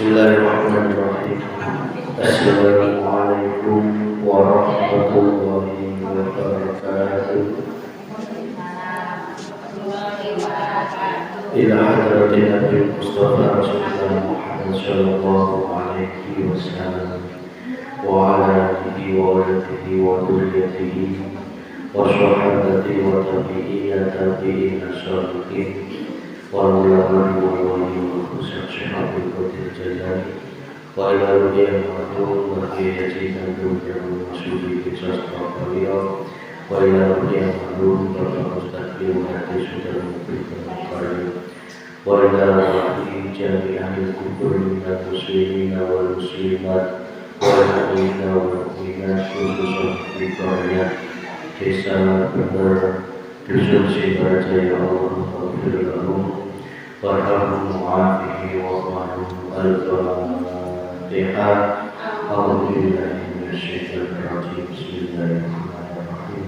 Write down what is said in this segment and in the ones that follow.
Bismillahirrahmanirrahim. Assalamualaikum warahmatullahi wabarakatuh. Ila hadratin Nabi Mustafa Rasulullah Muhammad sallallahu alaihi wasallam wa ala alihi wa waladihi wa dhurriyyatihi wa sahabatihi wa tabi'ina sholihin wa ulama wa khusus syahabil qadir jalali wa ila ru'yah ma'dum wa qiyyatin dunya wa masudi kisah beliau wa ila ru'yah ma'dum wa mustaqim wa sudah memberikan karir wa ila ru'yah jami'ahil kubur minal muslimin wal muslimat wal mu'minina wal mu'minat khususan bikariat kisah benar dusun sibaca ya Allah wa'afirulahum warhamhum wa'afihi wa'afahum al-fatihah a'udzubillahi minasyaitonir rajim bismillahirrahmanirrahim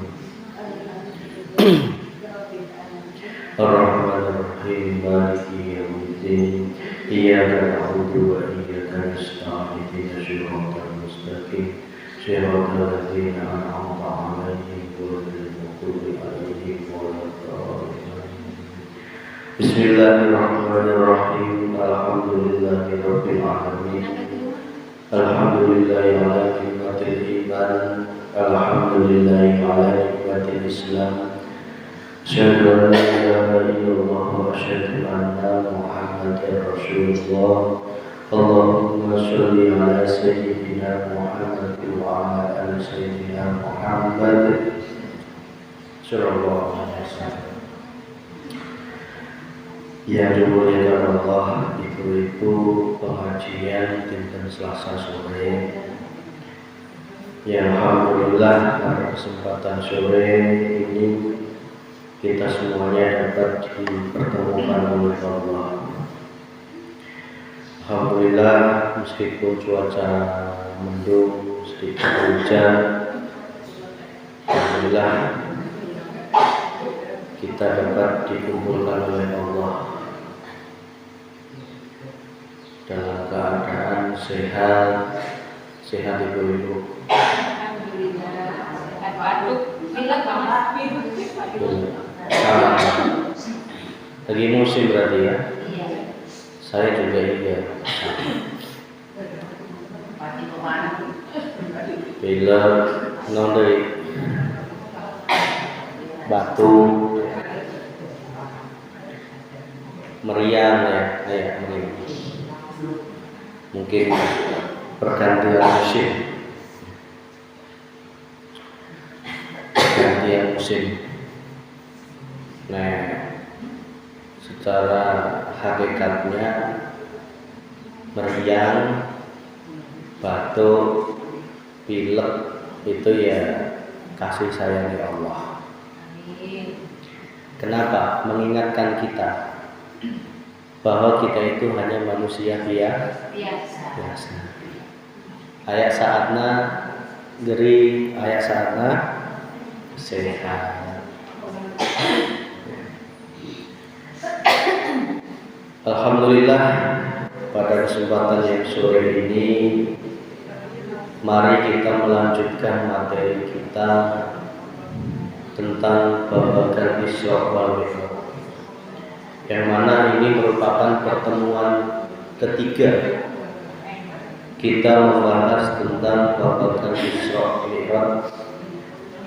ar-rahmanir-rahim maliki yaumiddin iyyaka na'budu wa iyyaka nasta'in ihdinas siratal mustaqim siratal ladzina an'amta 'alaihim ghairil maghdubi 'alaihim waladdallin. Bismillahirrahmanirrahim. Alhamdulillahirabbil alamin. Alhamdulillahi 'ala ni'matil iman. Alhamdulillahi 'ala ni'matil islam. Asyhadu an la ilaha illallah wa asyhadu anna Muhammadar Rasulullah. Allahumma sholli ala sayyidina Muhammad wa ala ali sayyidina Muhammad sallallahu alaihi wasallam. Yang dimuliakan Allah, ibu-ibu pengajian dinten Selasa sore. Ya alhamdulillah pada kesempatan sore ini kita semuanya dapat dipertemukan oleh Allah. Alhamdulillah meskipun cuaca mendung, sedikit hujan, alhamdulillah kita dapat dikumpulkan oleh Allah dalam keadaan sehat ibu-ibu. Lagi musim berarti ya? Saya juga iya. Bila nondei batu meriang ya, meriang. Mungkin pergantian musim. Nah, secara hakikatnya meriang, batuk, pilek itu ya kasih sayang Allah. Kenapa? Mengingatkan kita bahwa kita itu hanya manusia biasa. Ayak saatna geri, ayak saatna sehat. Alhamdulillah pada kesempatan yang sore ini mari kita melanjutkan materi kita tentang babagan Isra wal Mi'raj, yang mana ini merupakan pertemuan ketiga kita membahas tentang babagan Isra wal Mi'raj,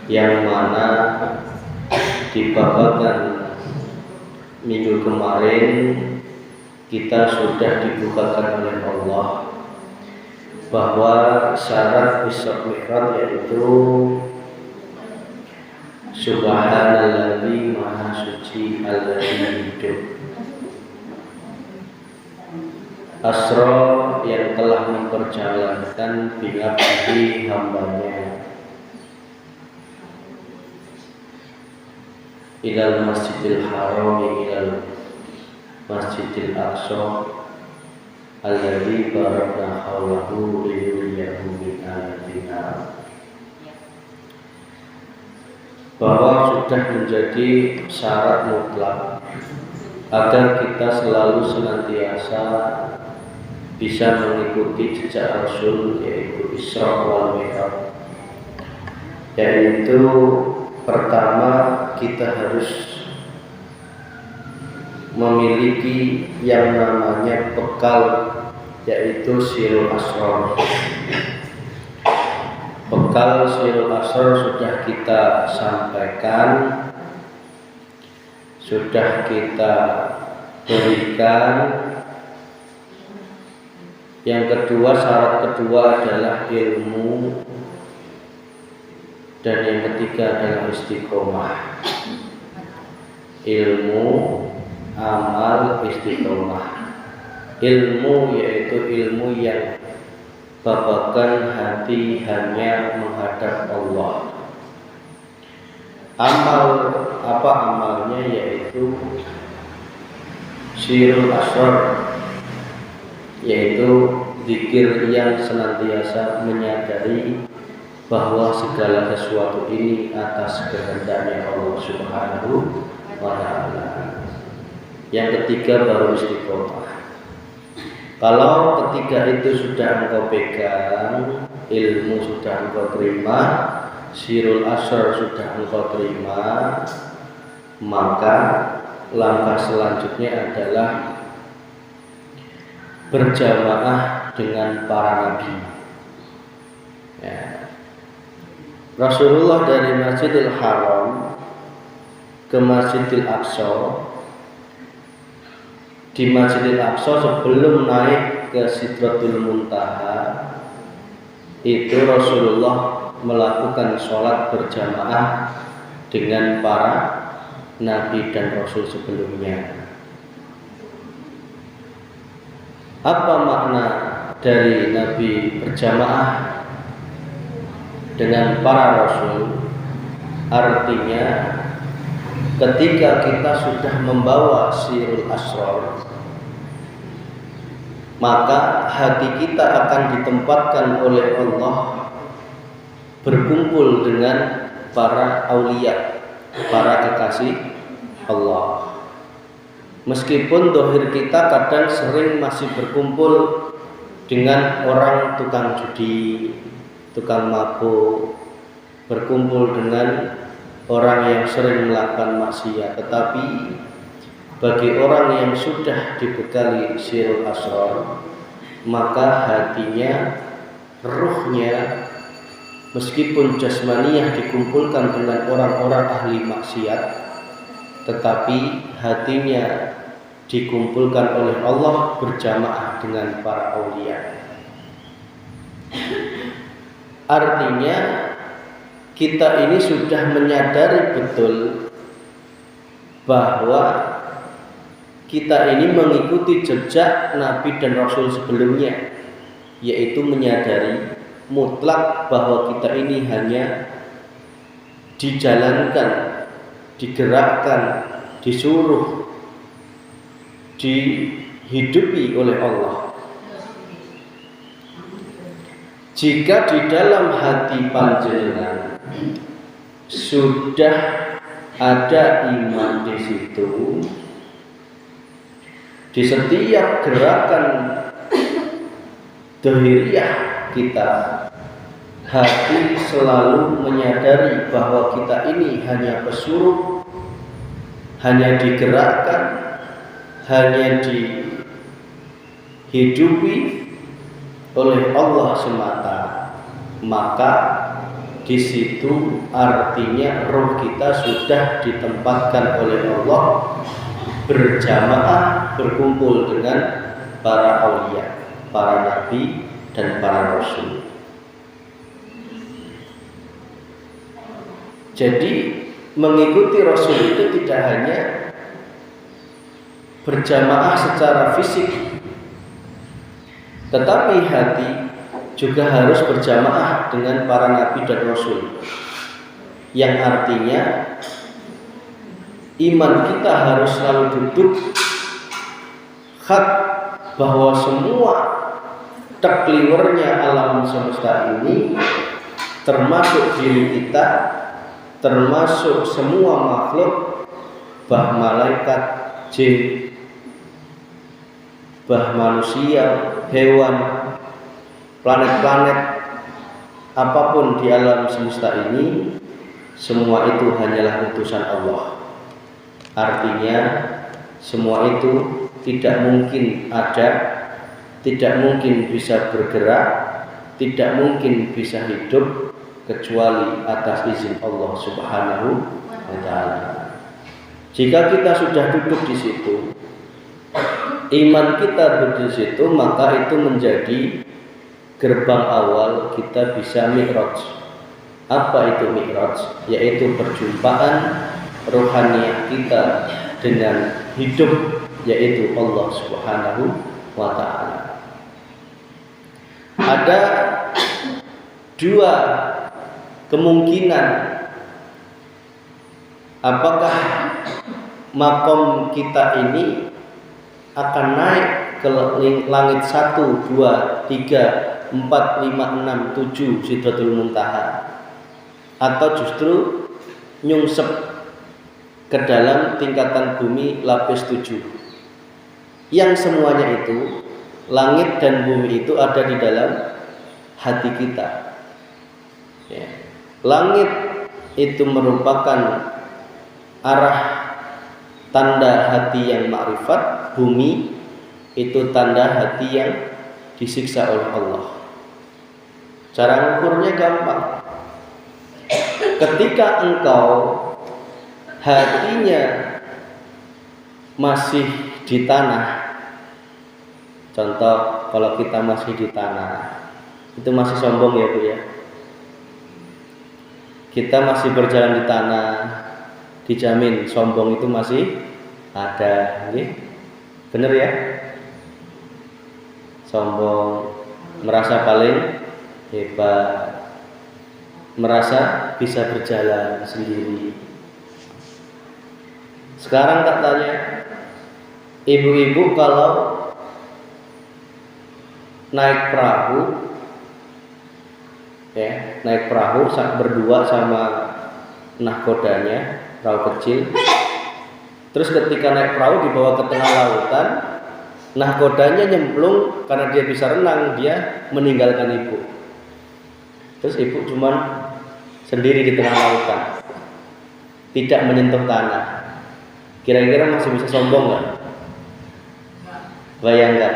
yang mana di babagan minggu kemarin kita sudah dibukakan oleh Allah bahwa syarat Isra Mi'raj yaitu Subhanalladzi maha suci alladzi hidup, Asra yang telah memperjalankan bi'abdihi hambanya ilal masjidil haram ilal masjidil aqsa alladzi barakna hawlahu liyuriyahu min ayatina, bahwa sudah menjadi syarat mutlak agar kita selalu senantiasa bisa mengikuti jejak Rasul, yaitu Isra wal Mi'raj. Yaitu pertama, kita harus memiliki yang namanya bekal, yaitu Sirul Asrar. Bekal Sirul Asrar sudah kita sampaikan, sudah kita berikan. Yang kedua, syarat kedua adalah ilmu, dan yang ketiga adalah istiqomah. Ilmu, amal, istiqomah. Ilmu yaitu ilmu yang babakan hati hanya menghadap Allah. Amal, apa amalnya? Yaitu Sirul Asrar, yaitu zikir yang senantiasa menyadari bahwa segala sesuatu ini atas kehendaknya Allah Subhanahu wa Ta'ala. Yang ketiga baru istiqomah. Kalau ketiga itu sudah engkau pegang, ilmu sudah engkau terima, Sirul Asrar sudah engkau terima, maka langkah selanjutnya adalah berjamaah dengan para nabi. Ya. Rasulullah dari Masjidil Haram ke Masjidil Aqsa. Di Masjidil Aqsa sebelum naik ke Sidratul Muntaha, itu Rasulullah melakukan sholat berjamaah dengan para nabi dan rasul sebelumnya. Apa makna dari nabi berjamaah dengan para rasul? Artinya, ketika kita sudah membawa Sirul Asrar, maka hati kita akan ditempatkan oleh Allah berkumpul dengan para aulia, para kekasih Allah. Meskipun dohir kita kadang sering masih berkumpul dengan orang tukang judi, tukang mabuk, berkumpul dengan orang yang sering melakukan maksiat, tetapi bagi orang yang sudah dibekali Sirul Asrar, maka hatinya, ruhnya, meskipun jasmaniah dikumpulkan dengan orang-orang ahli maksiat, tetapi hatinya dikumpulkan oleh Allah berjamaah dengan para aulia. Artinya kita ini sudah menyadari betul bahwa kita ini mengikuti jejak Nabi dan Rasul sebelumnya, yaitu menyadari mutlak bahwa kita ini hanya dijalankan, digerakkan, disuruh, dihidupi oleh Allah. Jika di dalam hati panjenengan sudah ada iman di situ, di setiap gerakan dohiriyah kita, hati selalu menyadari bahwa kita ini hanya pesuruh, hanya digerakkan, hanya dihidupi oleh Allah semata, maka di situ artinya roh kita sudah ditempatkan oleh Allah berjamaah, berkumpul dengan para aulia, para nabi dan para rasul. Jadi mengikuti rasul itu tidak hanya berjamaah secara fisik, tetapi hati juga harus berjamaah dengan para nabi dan rasul, yang artinya iman kita harus selalu duduk hak bahwa semua takliwernya alam semesta ini, termasuk diri kita, termasuk semua makhluk, bah malaikat, jin, bah manusia, hewan, planet-planet, apapun di alam semesta ini, semua itu hanyalah utusan Allah. Artinya semua itu tidak mungkin ada, tidak mungkin bisa bergerak, tidak mungkin bisa hidup kecuali atas izin Allah Subhanahu wa taala. Jika kita sudah duduk di situ, iman kita duduk di situ, maka itu menjadi gerbang awal kita bisa mi'raj. Apa itu mi'raj? Yaitu perjumpaan rohani kita dengan hidup, yaitu Allah Subhanahu wa taala. Ada dua kemungkinan, apakah makom kita ini akan naik ke langit 1, 2, 3, 4, 5, 6, 7 Sidratul Muntaha, atau justru nyungsep ke dalam tingkatan bumi lapis 7, yang semuanya itu, langit dan bumi itu ada di dalam hati kita. Ya. Langit itu merupakan arah tanda hati yang ma'rifat, bumi itu tanda hati yang disiksa oleh Allah. Cara mengukurnya gampang. Ketika engkau hatinya masih di tanah, contoh kalau kita masih di tanah, itu masih sombong ya Bu ya. Kita masih berjalan di tanah, dijamin sombong itu masih ada, bener ya? Sombong, merasa paling hebat, merasa bisa berjalan sendiri. Sekarang tak tanya, ibu-ibu kalau naik perahu, ya, naik perahu berdua sama nahkodanya, perahu kecil. Terus ketika naik perahu dibawa ke tengah lautan, nahkodanya nyemplung karena dia bisa renang, dia meninggalkan ibu. Terus ibu cuman sendiri di tengah lautan, tidak menyentuh tanah. Kira-kira masih bisa sombong nggak? Bayangkan.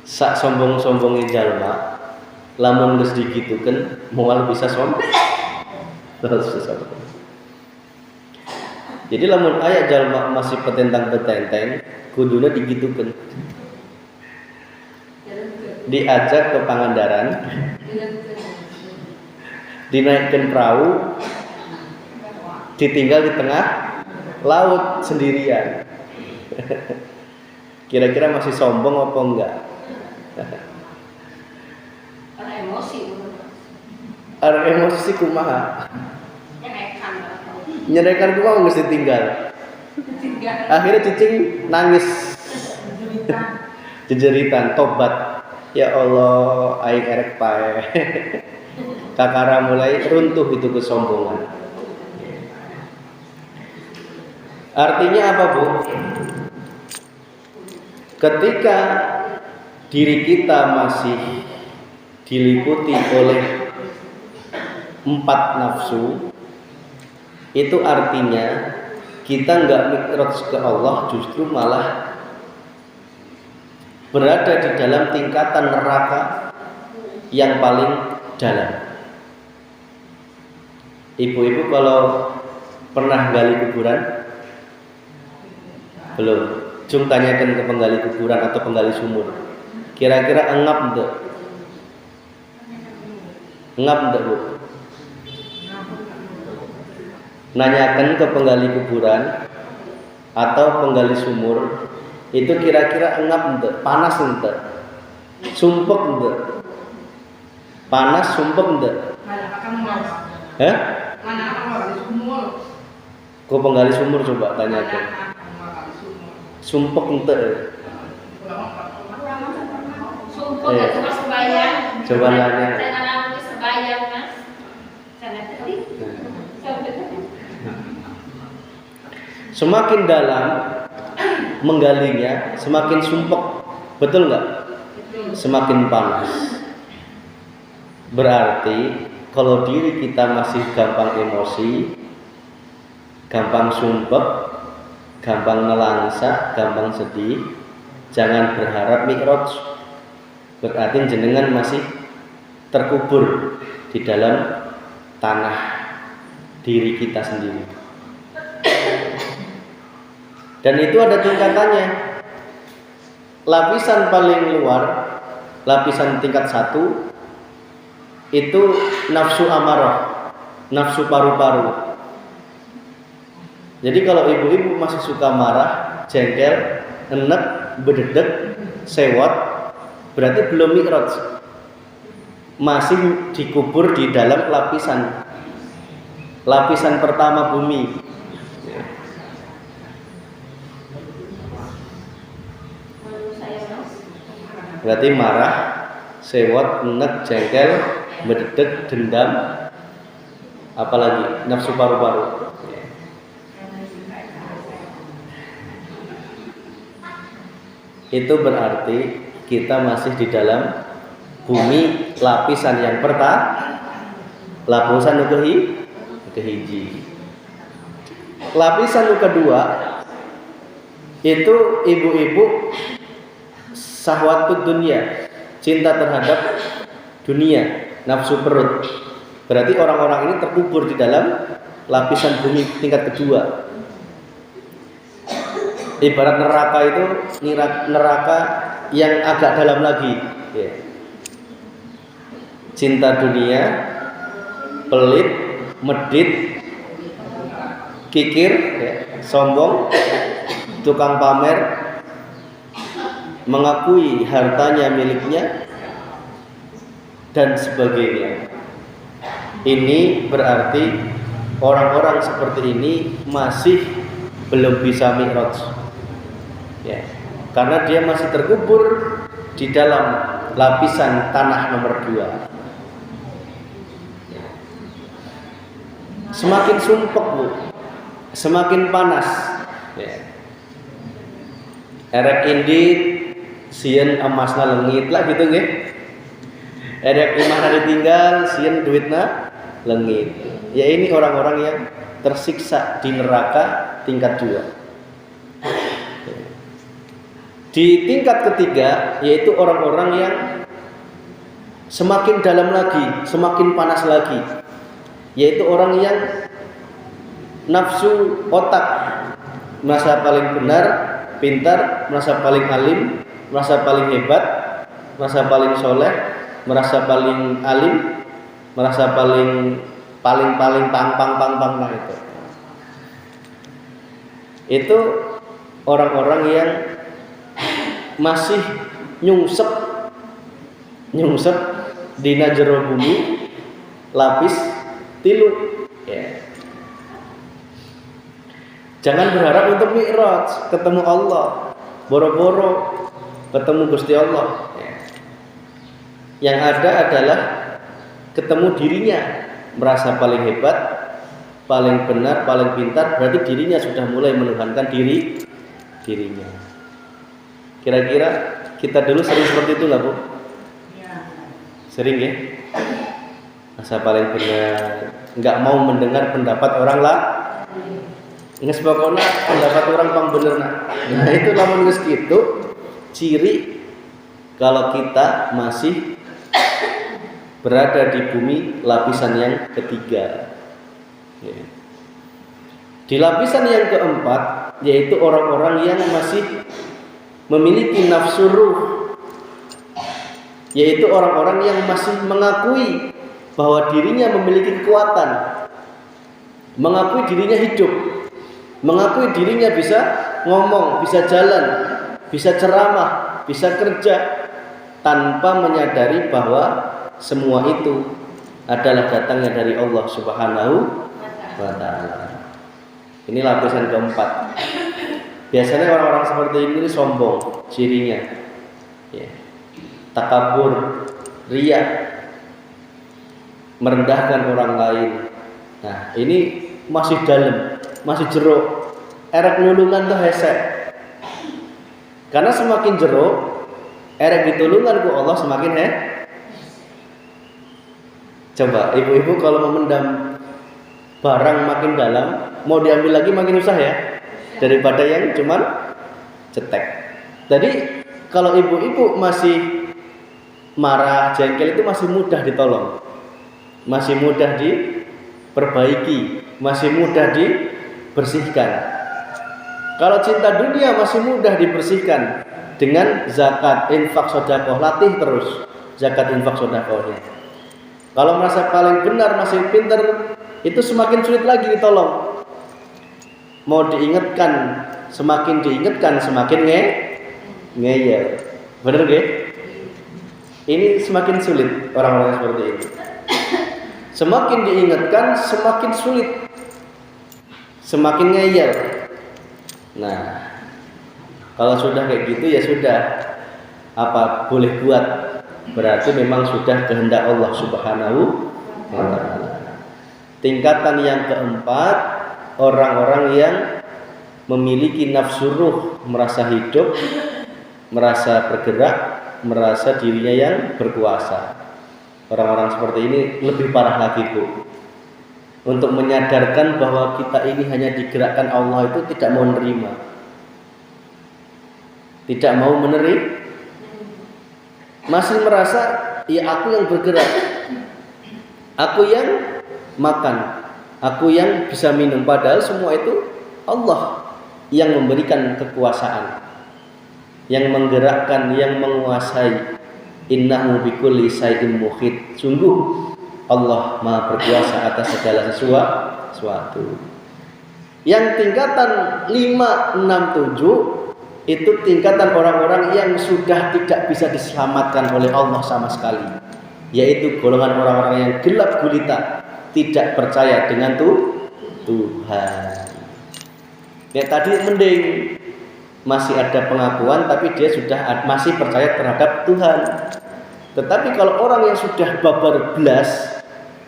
Sak sombong-sombongnya jalma, lamun geus digitukeun moal bisa sombong. Jadi lamun aya jalma masih petentang betenteng, kuduna digitukeun. Diajak ke Pangandaran, dinaikkan perahu, ditinggal di tengah laut sendirian. Kira-kira masih sombong apa enggak? Ada emosi kumaha? Nyerekan kumaha mesti tinggal. Akhirnya cicing nangis, jejeritan, tobat. Ya Allah, aing erek pae. Kakara mulai runtuh itu kesombongan. Artinya apa Bu? Ketika diri kita masih diliputi oleh 4 nafsu, itu artinya kita nggak mi'raj ke Allah, justru malah berada di dalam tingkatan neraka yang paling dalam. Ibu-ibu kalau pernah gali kuburan? Belum. Cung tanyakan ke penggali kuburan atau penggali sumur. Kira-kira engap enggak? Engap enggak Bu? Nanyakan ke penggali kuburan atau penggali sumur, itu kira-kira engap enggak? Panas enggak? Sumpek enggak? Panas sumpek enggak? Hah? Mana penggali sumur? Kok penggali sumur coba tanyakan. Sumpek enggak? Sumpah cuma sebayang. Coba nanya. Saya nanti sebayang Mas. Saya tadi. Semakin dalam menggalinya, semakin sumpek. Betul nggak? Semakin panas. Berarti kalau diri kita masih gampang emosi, gampang sumpek, gampang nelangsa, gampang sedih, jangan berharap mi'raj. Berarti jenengan masih terkubur di dalam tanah diri kita sendiri. Dan itu ada tingkatannya. Lapisan paling luar, lapisan tingkat 1 itu nafsu amarah, nafsu paru-paru. Jadi kalau ibu-ibu masih suka marah, jengkel, enek, bededek, sewot, berarti belum mi'raj. Masih dikubur di dalam lapisan pertama bumi. Berarti marah, sewot, enek, jengkel, bededek, dendam, apalagi nafsu paru-paru. Itu berarti kita masih di dalam bumi lapisan yang pertama, lapisan kehiji. Lapisan kedua itu ibu-ibu syahwat dunia, cinta terhadap dunia, nafsu perut. Berarti orang-orang ini terkubur di dalam lapisan bumi tingkat kedua. Ibarat neraka itu neraka yang agak dalam lagi, ya. Cinta dunia, pelit, medit, kikir, ya, sombong, tukang pamer, mengakui hartanya miliknya, dan sebagainya. Ini berarti orang-orang seperti ini masih belum bisa mi'raj, ya, karena dia masih terkubur di dalam lapisan tanah nomor 2. Semakin sumpek, Bu, semakin panas, ya. Erek indit sieun emasna leungit lah gitu nggih. Erek imahna ditinggal sieun duitna leungit. Ya, ini orang-orang yang tersiksa di neraka tingkat 2. Di tingkat ketiga yaitu orang-orang yang semakin dalam lagi, semakin panas lagi, yaitu orang yang nafsu otak, merasa paling benar, pintar, merasa paling alim, merasa paling hebat, merasa paling soleh, merasa paling alim, merasa paling pang nah itu orang-orang yang masih nyungsep dina jero bumi lapis 3, ya. Jangan berharap untuk mi'raj, ketemu Allah, boro-boro ketemu Gusti Allah, ya. Yang ada adalah ketemu dirinya, merasa paling hebat, paling benar, paling pintar, berarti dirinya sudah mulai menuhankan dirinya. Kira-kira kita dulu sering seperti itu nggak, Bu? Sering, ya? Masa paling benar, nggak mau mendengar pendapat orang lah. Nges pokoknya pendapat orang pang bener. Nah itu lamun geus kitu ciri kalau kita masih berada di bumi lapisan yang ketiga. Di lapisan yang keempat yaitu orang-orang yang masih memiliki nafsu ruh, yaitu orang-orang yang masih mengakui bahwa dirinya memiliki kekuatan, mengakui dirinya hidup, mengakui dirinya bisa ngomong, bisa jalan, bisa ceramah, bisa kerja, tanpa menyadari bahwa semua itu adalah datangnya dari Allah Subhanahu wa Ta'ala. Ini lapisan keempat. Biasanya orang-orang seperti ini sombong cirinya, ya. Takabur, riya, merendahkan orang lain. Nah, ini masih dalam, masih jero, erek nulungan tuh hesek. Karena semakin jero erek ditulungan ku Allah semakin Coba ibu-ibu kalau memendam barang makin dalam, mau diambil lagi makin susah ya, daripada yang cuman cetek. Jadi kalau ibu-ibu masih marah, jengkel itu masih mudah ditolong, masih mudah diperbaiki, masih mudah dibersihkan. Kalau cinta dunia masih mudah dibersihkan dengan zakat, infak, sedekah, latih terus zakat, infak, sedekahnya. Kalau merasa paling benar, masih pinter, itu semakin sulit lagi ditolong. Mau diingatkan, semakin ngeyel. Bener gak? Ini semakin sulit orang-orang seperti ini. Semakin diingatkan, semakin sulit, semakin ngeyel. Nah, kalau sudah kayak gitu ya sudah, apa boleh buat. Berarti memang sudah kehendak Allah Subhanahu wa ta'ala. Tingkatan yang keempat, orang-orang yang memiliki nafsu ruh, merasa hidup, merasa bergerak, merasa dirinya yang berkuasa. Orang-orang seperti ini lebih parah lagi, Bu. Untuk menyadarkan bahwa kita ini hanya digerakkan Allah itu tidak mau menerima. Tidak mau menerima. Masih merasa, ya aku yang bergerak, aku yang makan, aku yang bisa minum. Padahal semua itu Allah yang memberikan kekuasaan, yang menggerakkan, yang menguasai. Innahu bikulli syai'in muhit. Sungguh Allah Maha berkuasa atas segala sesuatu. Yang tingkatan 5, 6, 7 itu tingkatan orang-orang yang sudah tidak bisa diselamatkan oleh Allah sama sekali, yaitu golongan orang-orang yang gelap gulita, tidak percaya dengan Tuhan. Ya tadi mending masih ada pengakuan, tapi dia sudah masih percaya terhadap Tuhan. Tetapi kalau orang yang sudah babar belas,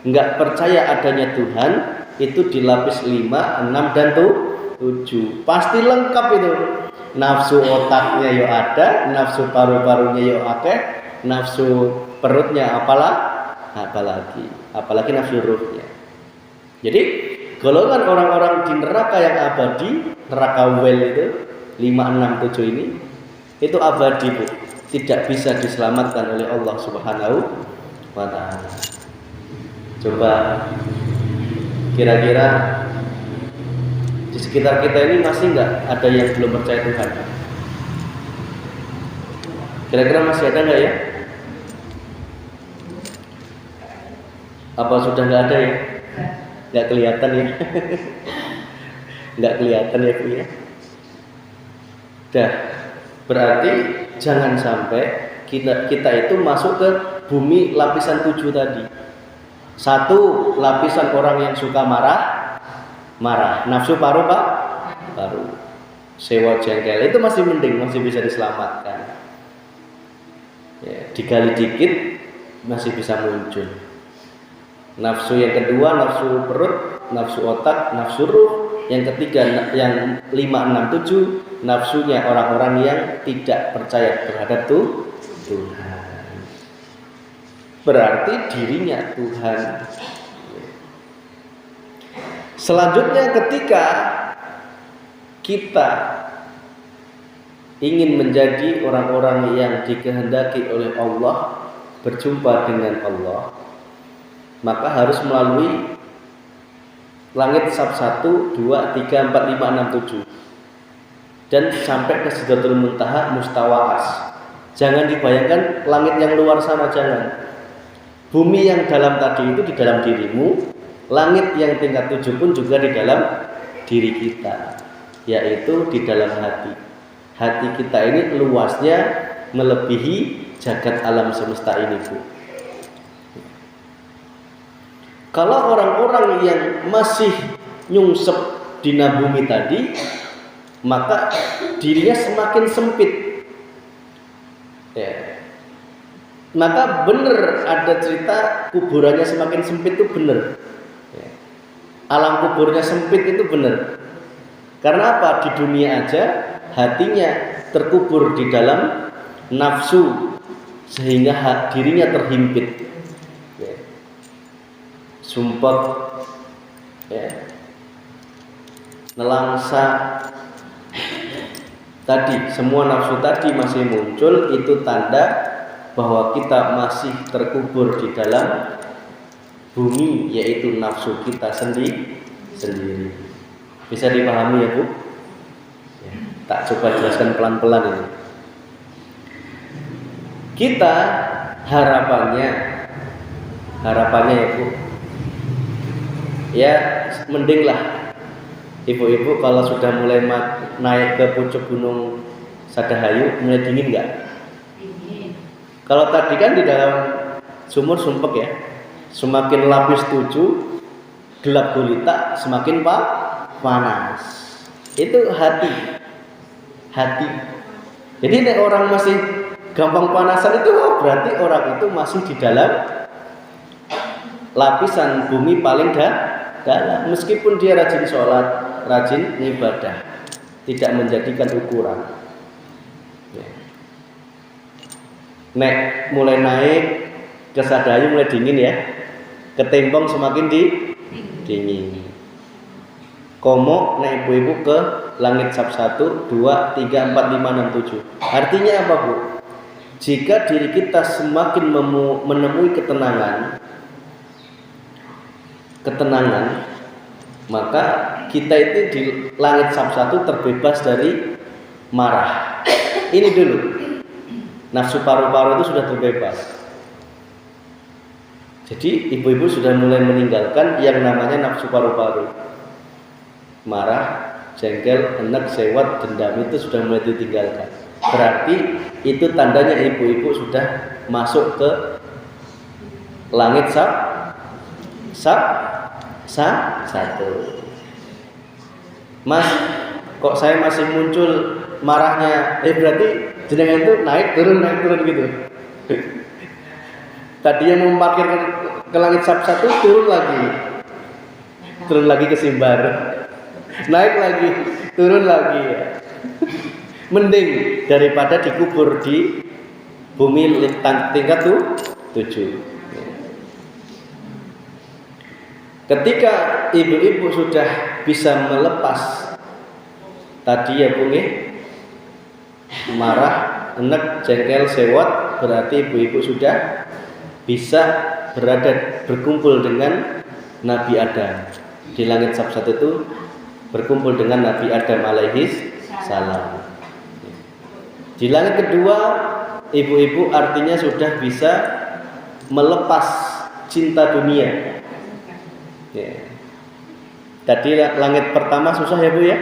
nggak percaya adanya Tuhan, itu di lapis 5, 6, dan 7 pasti lengkap itu. Nafsu otaknya yo ada, nafsu paru-parunya yo akeh, nafsu perutnya apalagi nafsu ruhnya. Jadi golongan orang-orang di neraka yang abadi, neraka wel itu 5, 6, 7 ini itu abadi, Bu. Tidak bisa diselamatkan oleh Allah Subhanahu wa ta'ala. Coba kira-kira di sekitar kita ini masih nggak ada yang belum percaya Tuhan? Kira-kira masih ada nggak ya? Apa sudah nggak ada ya? Nggak kelihatan ya? Nggak kelihatan ya, Bu ya? Dah, berarti jangan sampai kita itu masuk ke bumi lapisan 7 tadi. 1, lapisan orang yang suka marah, nafsu paru, sewa jengkel, itu masih mending, masih bisa diselamatkan. Ya, digali dikit masih bisa muncul. Nafsu yang kedua, nafsu perut, nafsu otak, nafsu ruh. Yang ketiga, yang 5, 6, 7, nafsunya orang-orang yang tidak percaya terhadap Tuhan. Berarti dirinya Tuhan. Selanjutnya ketika kita ingin menjadi orang-orang yang dikehendaki oleh Allah, berjumpa dengan Allah, maka harus melalui langit sab 1, 2, 3, 4, 5, 6, 7 dan sampai ke Sidratul Muntaha Mustawaas. Jangan dibayangkan langit yang luar sana, jangan. Bumi yang dalam tadi itu di dalam dirimu, langit yang tingkat 7 pun juga di dalam diri kita, yaitu di dalam hati. Hati kita ini luasnya melebihi jagat alam semesta ini, Bu. Kalau orang-orang yang masih nyungsep di bumi tadi, maka dirinya semakin sempit. Ya. Maka benar ada cerita kuburannya semakin sempit itu benar. Ya. Alam kuburnya sempit itu benar. Karena apa? Di dunia aja hatinya terkubur di dalam nafsu sehingga dirinya terhimpit, ya. Sumpek, ya. Nelangsa, tadi semua nafsu tadi masih muncul, itu tanda bahwa kita masih terkubur di dalam bumi, yaitu nafsu kita sendiri. Bisa dipahami ya Bu? Ya, tak coba jelaskan pelan-pelan ini. Kita harapannya ya Bu, ya mendinglah ibu-ibu kalau sudah mulai naik ke puncak gunung Sadahayu mulai dingin nggak? Dingin. Kalau tadi kan di dalam sumur sumpek ya, semakin lapis 7 gelap gulita semakin panas. Itu hati. Jadi nek orang masih gampang panasan itu berarti orang itu masih di dalam lapisan bumi paling dalam. Meskipun dia rajin sholat, rajin ibadah, tidak menjadikan ukuran. Nek mulai naik ke Sadahayu mulai dingin ya, ketembong semakin dingin. Komo naik ibu-ibu ke langit sab 1, 2, 3, 4, 5, 6, 7. Artinya apa Bu? Jika diri kita semakin menemui ketenangan, maka kita itu di langit sab 1 terbebas dari marah. Ini dulu, nafsu paru-paru itu sudah terbebas. Jadi ibu-ibu sudah mulai meninggalkan yang namanya nafsu paru-paru. Marah, jengkel, enek, sewat, dendam itu sudah mulai ditinggalkan. Berarti itu tandanya ibu-ibu sudah masuk ke langit sab 1. Mas, kok saya masih muncul marahnya? Berarti jenengan itu naik turun gitu. Tadinya mau parkir ke langit sab 1 turun lagi ke Simbar. Naik lagi, turun lagi ya. Mending daripada dikubur di bumi tingkat 7. Ketika ibu-ibu sudah bisa melepas tadi ya Bu, marah, enek, jengkel, sewot, berarti ibu-ibu sudah bisa berkumpul dengan Nabi Adam. Di langit sab 1 itu berkumpul dengan Nabi Adam alaihi salam. Di langit kedua, ibu-ibu artinya sudah bisa melepas cinta dunia. Ya. Tadi langit pertama susah ya Bu ya?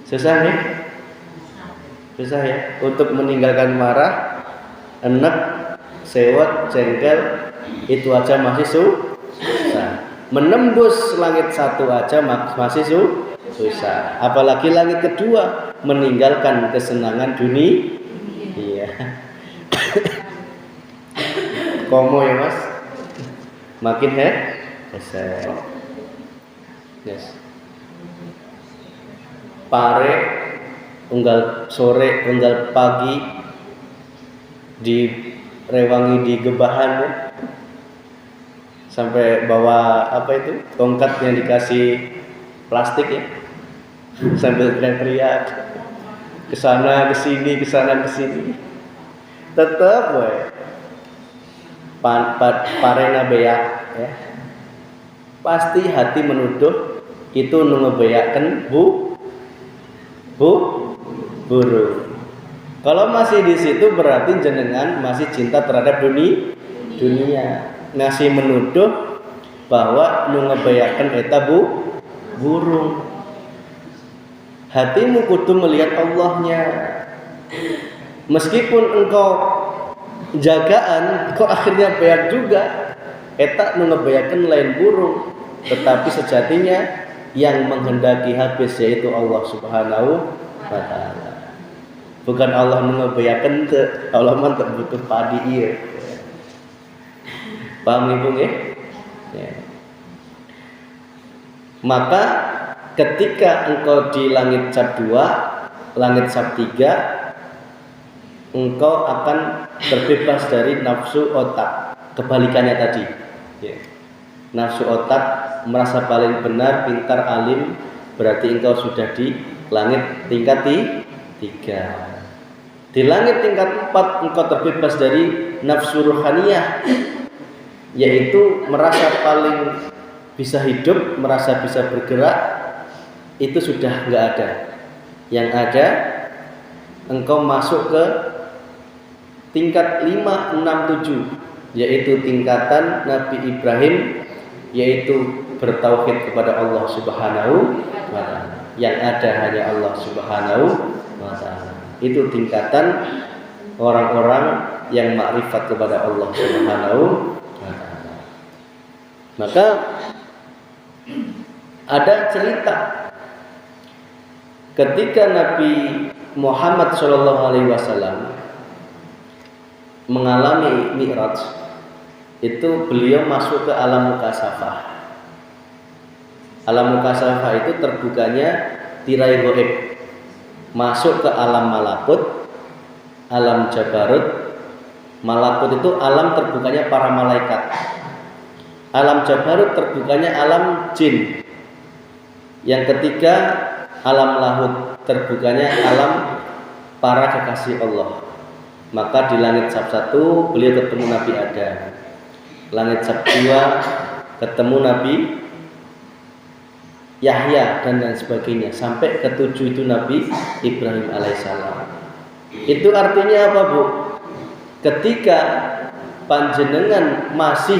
Susah ya untuk meninggalkan marah, enek, sewot, jengkel, itu aja masih susah. Menembus langit 1 aja masih susah. Apalagi langit kedua, meninggalkan kesenangan dunia. Iya. Komo ya Mas. Makin yes. Pare unggal sore, unggal pagi direwangi di gebahan ya. Sampai bawa tongkat yang dikasih plastik ya, sambil teriak-teriak kesana kesini, tetap parena beyak ya. Pasti hati menuduh itu ngebeyaken burung. Kalau masih di situ berarti jenengan masih cinta terhadap dunia. Ngasih menuduh bahwa ngebeyaken eta burung. Hatimu kudu melihat Allahnya. Meskipun engkau jagaan, kok akhirnya beyak juga. Eta ngebeyaken lain burung, tetapi sejatinya yang menghendaki habis yaitu Allah Subhanahu wa taala. Bukan Allah ngebeyaken teu, Allah mah teu butuh padi ieu. Paham Ibu nggih? Ya. Maka ketika engkau di langit cap 2, langit cap 3, engkau akan terbebas dari nafsu otak. Kebalikannya tadi, ya. Nafsu otak merasa paling benar, pintar, alim, berarti engkau sudah di langit tingkat 3. Di langit tingkat 4 engkau terbebas dari nafsu ruhaniyah, yaitu merasa paling bisa hidup, merasa bisa bergerak, itu sudah enggak ada. Yang ada engkau masuk ke tingkat 5, 6, 7, yaitu tingkatan Nabi Ibrahim, yaitu bertauhid kepada Allah Subhanahu wa ta'ala. Yang ada hanya Allah Subhanahu wa ta'ala. Itu tingkatan orang-orang yang makrifat kepada Allah Subhanahu wa ta'ala. Maka ada cerita ketika Nabi Muhammad SAW mengalami Mi'raj, itu beliau masuk ke alam mukasafah. Alam mukasafah itu terbukanya tirai ghaib, masuk ke alam malakut, alam jabarut. Malakut itu alam terbukanya para malaikat. Alam jabarut terbukanya alam jin. Yang ketiga alam lahut, terbukanya alam para kekasih Allah. Maka di langit cap 1 beliau ketemu Nabi Adam. Langit cap 2 ketemu Nabi Yahya dan lain sebagainya, sampai ke 7 itu Nabi Ibrahim alaihissalam. Itu artinya apa, Bu? Ketika panjenengan masih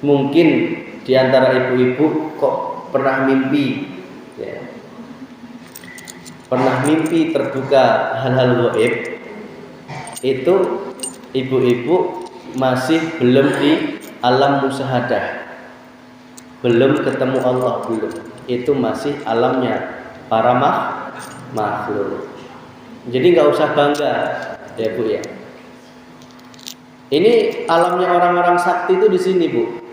mungkin di antara ibu-ibu kok pernah mimpi, ya, pernah mimpi terbuka hal-hal gaib, itu ibu-ibu masih belum di alam musyahadah, belum ketemu Allah, belum. Itu masih alamnya para makhluk. Jadi nggak usah bangga, ya Bu ya. Ini alamnya orang-orang sakti itu di sini, Bu.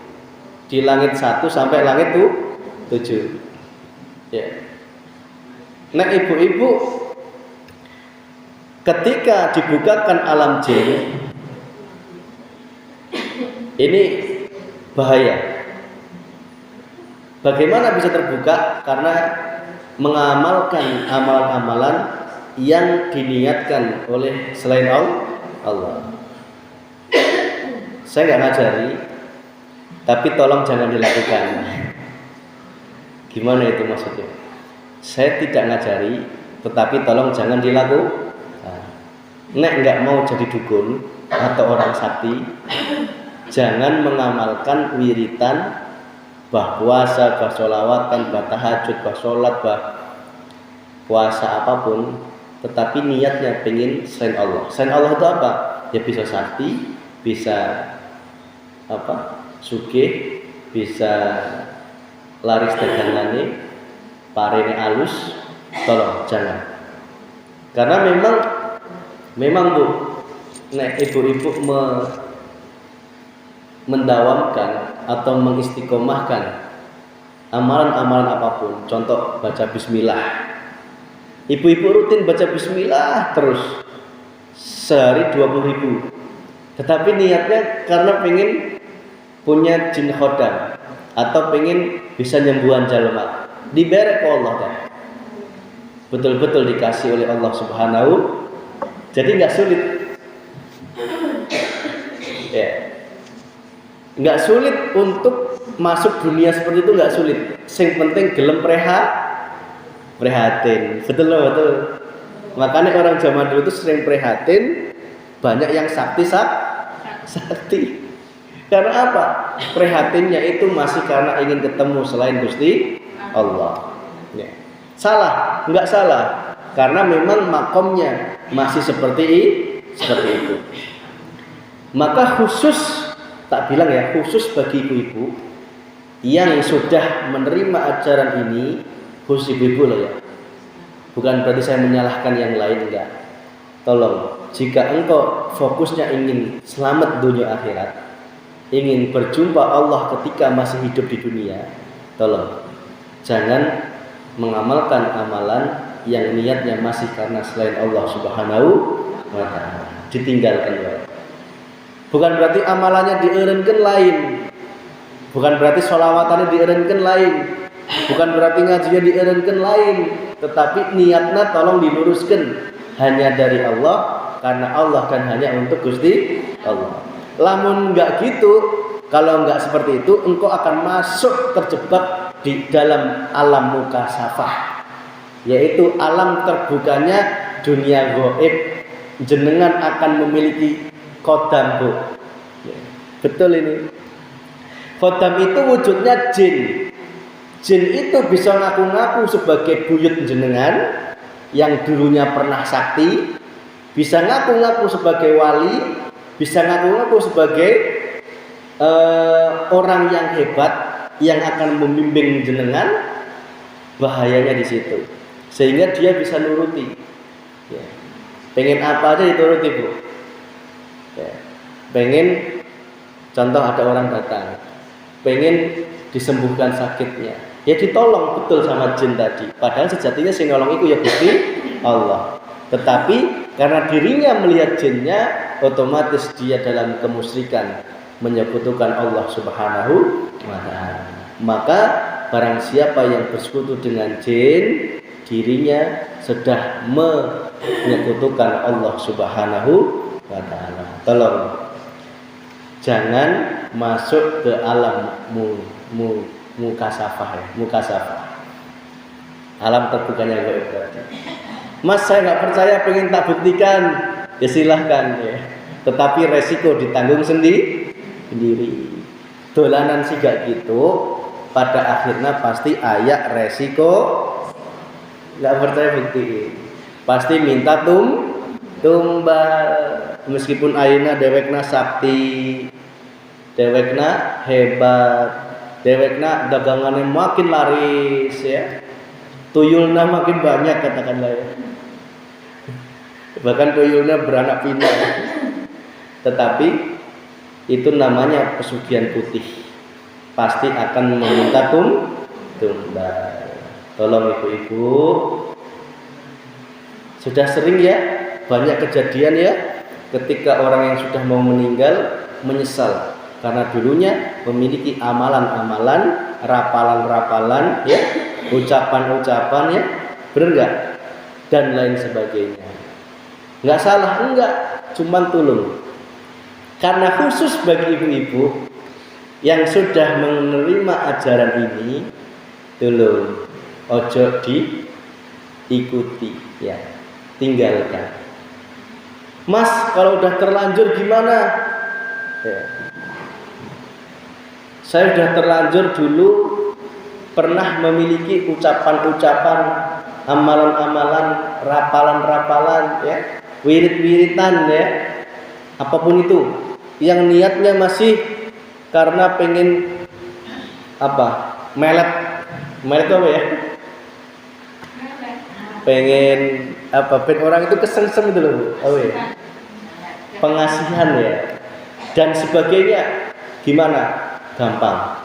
Di langit 1 sampai langit 7. Ya. Nah, ibu-ibu, ketika dibukakan alam jin, ini bahaya. Bagaimana bisa terbuka? Karena mengamalkan amalan-amalan yang diniatkan oleh selain Allah. Saya nggak ngajari, tapi tolong jangan dilakukan. Gimana itu maksudnya? Saya tidak ngajari, tetapi tolong jangan dilakukan. Nek nggak mau jadi dukun atau orang sakti, jangan mengamalkan wiritan, bah puasa, bah sholawatan, bah tahajud, bah sholat, bah puasa apapun, tetapi niatnya pengen selain Allah. Selain Allah itu apa? Ya bisa sakti, bisa apa? Sugih, bisa laris dagangane, parene alus. Tolong jangan. Karena memang Bu, nek ibu-ibu mendawamkan atau mengistiqomahkan amalan-amalan apapun, contoh baca bismillah. Ibu-ibu rutin baca bismillah terus sehari 20.000. Tetapi niatnya karena pengen punya jin khodam atau pengen bisa nyembuhan jalma, diberek Allah kan. Betul-betul dikasih oleh Allah Subhanahu. Jadi nggak sulit. Ya. Nggak sulit untuk masuk dunia seperti itu, nggak sulit. Yang penting gelem prihatin. Betul. Makanya orang zaman dulu itu sering prihatin, banyak yang sakti. Karena apa? Prihatinnya itu masih karena ingin ketemu selain Gusti Allah. Ya. Salah? Enggak salah. Karena memang makomnya masih seperti itu. Maka khusus, tak bilang ya, khusus bagi ibu-ibu yang sudah menerima ajaran ini, khusus ibu-ibu loh ya. Bukan berarti saya menyalahkan yang lain, enggak. Tolong, jika engkau fokusnya ingin selamat dunia akhirat, ingin berjumpa Allah ketika masih hidup di dunia, tolong Jangan mengamalkan amalan yang niatnya masih karena selain Allah Subhanahu wa taala. Ditinggalkan wae. Bukan berarti amalannya dieureunkeun lain. Bukan berarti sholawatannya dieureunkeun lain. Bukan berarti ngajinya dieureunkeun lain, tetapi niatnya tolong diluruskan hanya dari Allah, karena Allah dan hanya untuk Gusti Allah. Lamun enggak gitu, kalau enggak seperti itu, engkau akan masuk terjebak di dalam alam mukasafah, yaitu alam terbukanya dunia gaib. Jenengan akan memiliki kodam, Bu. Betul ini. Kodam itu wujudnya jin. Jin itu bisa ngaku-ngaku sebagai buyut jenengan yang dulunya pernah sakti, bisa ngaku-ngaku sebagai wali, bisa ngaku-ngaku sebagai orang yang hebat yang akan membimbing jenengan. Bahayanya di situ, sehingga dia bisa nuruti. Ya. Pengen apa aja dituruti, Bu. Ya. Pengen, contoh ada orang datang, pengen disembuhkan sakitnya, ya ditolong betul sama jin tadi. Padahal sejatinya sing nolong itu ya Gusti Allah. Tetapi karena dirinya melihat jinnya, otomatis dia dalam kemusyrikan, menyekutukan Allah Subhanahu wa taala. Maka barang siapa yang bersekutu dengan jin, dirinya sudah menyekutukan Allah Subhanahu wa taala. Tolong jangan masuk ke alam mukasafah ya, mukasafah. Alam terbukanya gaib tadi. Mas, saya nggak percaya, pengen tak buktikan, ya silahkan ya. Tetapi resiko ditanggung sendiri. Dolanan sih gak gitu. Pada akhirnya pasti ayak resiko. Nggak percaya buktiin. Pasti minta tumbal. Meskipun ayeuna dewekna sakti, dewekna hebat, dewekna dagangannya makin laris ya, tuyulna makin banyak katakanlah ya. Bahkan tuyulna beranak pinak. Tetapi itu namanya pesugihan putih. Pasti akan meminta tumbal. Tolong ibu-ibu, sudah sering ya banyak kejadian ya, ketika orang yang sudah mau meninggal menyesal karena dulunya memiliki amalan-amalan, rapalan-rapalan ya, ucapan-ucapan ya, benar enggak? Dan lain sebagainya. Enggak salah, enggak, cuman tulung. Karena khusus bagi ibu-ibu yang sudah menerima ajaran ini, tulung ojo diikuti ya, tinggalkan. Mas, kalau udah terlanjur gimana? Ya. Saya sudah terlanjur dulu pernah memiliki ucapan-ucapan, amalan-amalan, rapalan-rapalan ya, wirid-wiritan ya, apapun itu yang niatnya masih karena pengen apa? Melet apa ya? Pengen apa? Pengen orang itu kesengsem gitu loh, oh ya. Pengasihan ya dan sebagainya. Gimana? Gampang.